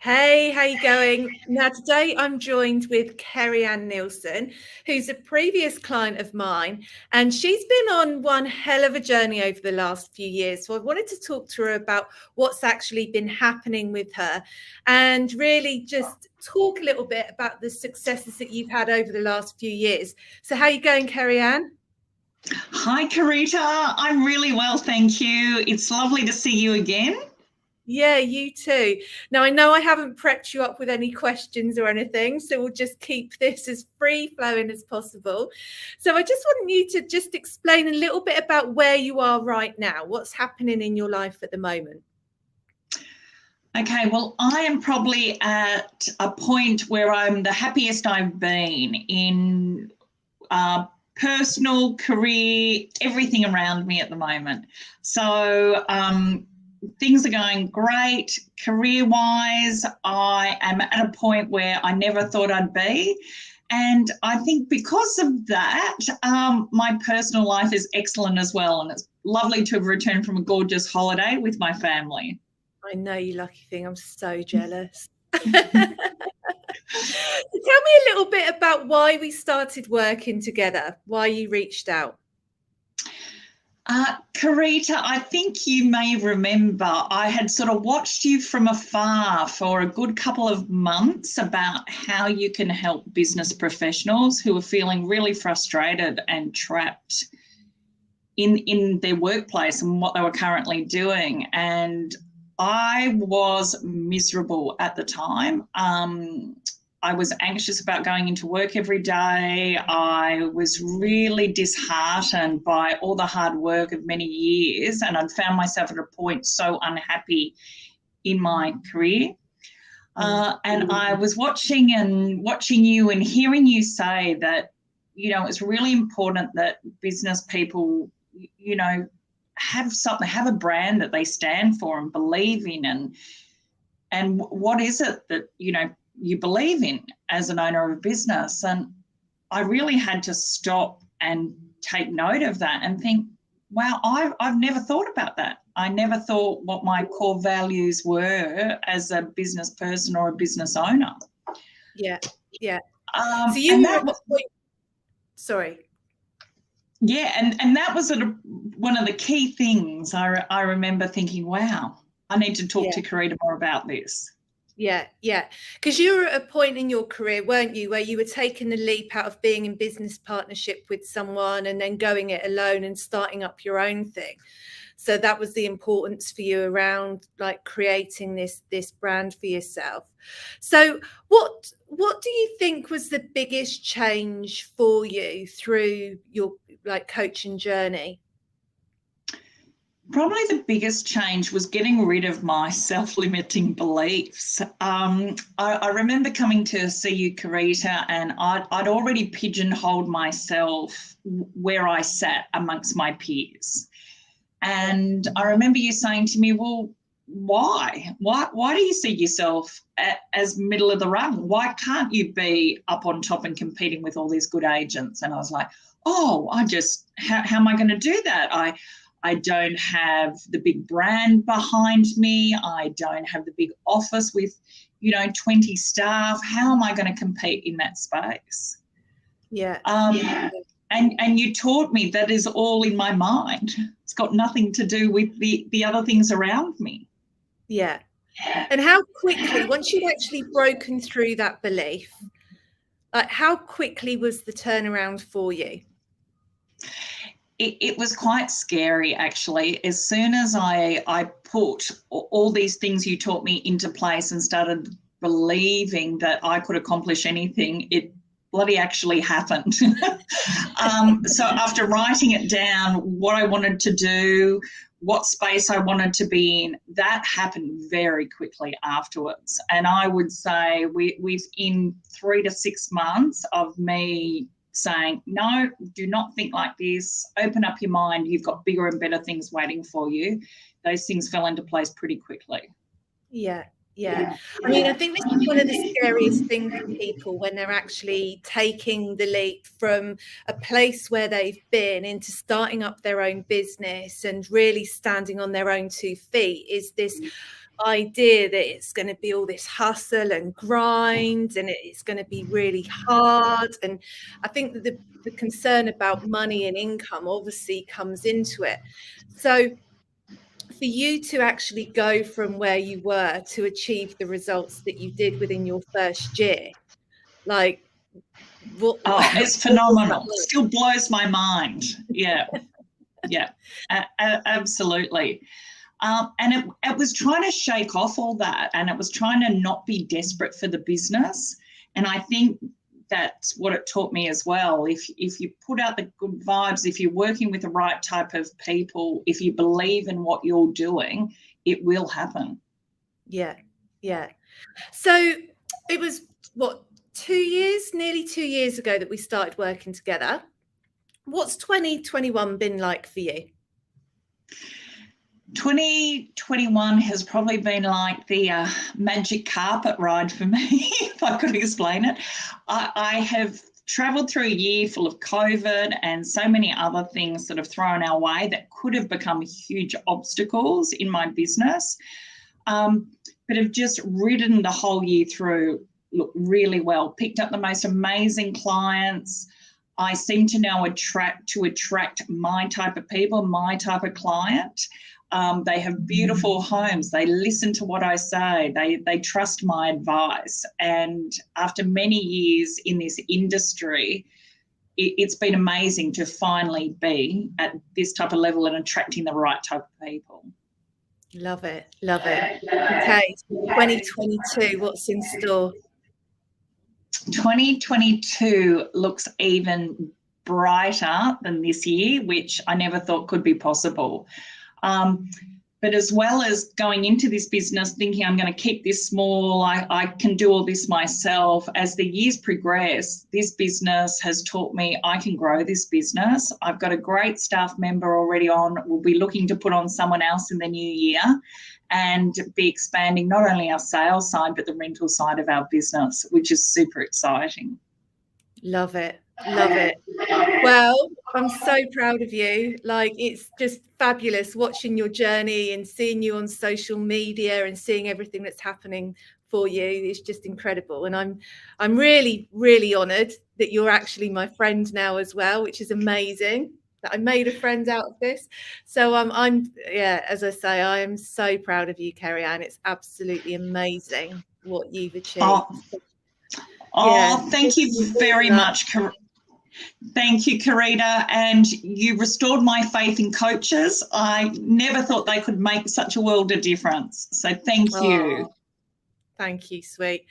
Hey, how you going? Now, today I'm joined with Kerry-Anne Nielsen, who's a previous client of mine, and she's been on one hell of a journey over the last few years. So I wanted to talk to her about what's actually been happening with her and really just talk a little bit about the successes that you've had over the last few years. So how you going, Kerry-Anne? Hi, Karita. I'm really well, thank you. It's lovely to see you again. Yeah, you too. Now, I know I haven't prepped you up with any questions or anything, so we'll just keep this as free flowing as possible. So I just want you to just explain a little bit about where you are right now, what's happening in your life at the moment. Okay, well, I am probably at a point where I'm the happiest I've been in personal, career, everything around me at the moment. So things are going great. Career-wise, I am at a point where I never thought I'd be. And I think because of that, my personal life is excellent as well. And it's lovely to have returned from a gorgeous holiday with my family. I know, you lucky thing. I'm so jealous. Tell me a little bit about why we started working together, why you reached out. Karita, I think you may remember I had sort of watched you from afar for a good couple of months about how you can help business professionals who are feeling really frustrated and trapped in their workplace and what they were currently doing. And I was miserable at the time. I was anxious about going into work every day. I was really disheartened by all the hard work of many years, and I'd found myself at a point so unhappy in my career. And I was watching you and hearing you say that, it's really important that business people, have something, have a brand that they stand for and believe in, and what is it that, you believe in as an owner of a business. And I really had to stop and take note of that and think, wow, I've never thought about that. I never thought what my core values were as a business person or a business owner. Yeah. So you were at what point? Sorry. Yeah, and that was one of the key things. I remember thinking, wow, I need to talk to Karita more about this. Yeah. Because you were at a point in your career, weren't you, where you were taking the leap out of being in business partnership with someone and then going it alone and starting up your own thing. So that was the importance for you around like creating this brand for yourself. So what do you think was the biggest change for you through your like coaching journey? Probably the biggest change was getting rid of my self-limiting beliefs. I remember coming to see you, Karita, and I'd already pigeonholed myself where I sat amongst my peers. And I remember you saying to me, well, why do you see yourself as middle of the run? Why can't you be up on top and competing with all these good agents? And I was like, oh, how am I going to do that? I don't have the big brand behind me. I don't have the big office with, 20 staff. How am I going to compete in that space? Yeah. And you taught me that is all in my mind. It's got nothing to do with the other things around me. Yeah. And how quickly, once you'd actually broken through that belief, like how quickly was the turnaround for you? It was quite scary, actually. As soon as I put all these things you taught me into place and started believing that I could accomplish anything, it bloody actually happened. So after writing it down, what I wanted to do, what space I wanted to be in, that happened very quickly afterwards. And I would say within 3 to 6 months of me saying, no, do not think like this, open up your mind, you've got bigger and better things waiting for you, those things fell into place pretty quickly. Yeah. I mean, I think this is one of the scariest things for people when they're actually taking the leap from a place where they've been into starting up their own business and really standing on their own 2 feet, is this idea that it's going to be all this hustle and grind and it's going to be really hard. And I think that the concern about money and income obviously comes into it. So for you to actually go from where you were to achieve the results that you did within your first year, like what it's phenomenal. Still blows my mind. Yeah. Yeah, absolutely. And it was trying to shake off all that, and it was trying to not be desperate for the business. And I think that's what it taught me as well. If you put out the good vibes, if you're working with the right type of people, if you believe in what you're doing, it will happen. Yeah, yeah. So it was, what, nearly 2 years ago that we started working together. What's 2021 been like for you? 2021 has probably been like the magic carpet ride for me, if I could explain it. I have travelled through a year full of COVID and so many other things that have thrown our way that could have become huge obstacles in my business, but have just ridden the whole year through really well, picked up the most amazing clients. I seem to now attract my type of people, my type of client. They have beautiful homes. They listen to what I say. They trust my advice. And after many years in this industry, it's been amazing to finally be at this type of level and attracting the right type of people. Love it. Love it. Okay, 2022, what's in store? 2022 looks even brighter than this year, which I never thought could be possible. But as well as going into this business thinking I'm going to keep this small, I can do all this myself, as the years progress, this business has taught me I can grow this business. I've got a great staff member already on. We'll be looking to put on someone else in the new year and be expanding not only our sales side but the rental side of our business, which is super exciting. Love it. Love it. Well, I'm so proud of you. Like, it's just fabulous watching your journey and seeing you on social media and seeing everything that's happening for you. It's just incredible. And I'm really, really honoured that you're actually my friend now as well, which is amazing, that I made a friend out of this. So yeah, as I say, I am so proud of you, Kerry-Anne. It's absolutely amazing what you've achieved. Thank you very much. Thank you, Karita. And you restored my faith in coaches. I never thought they could make such a world of difference. So thank you. Thank you, sweet.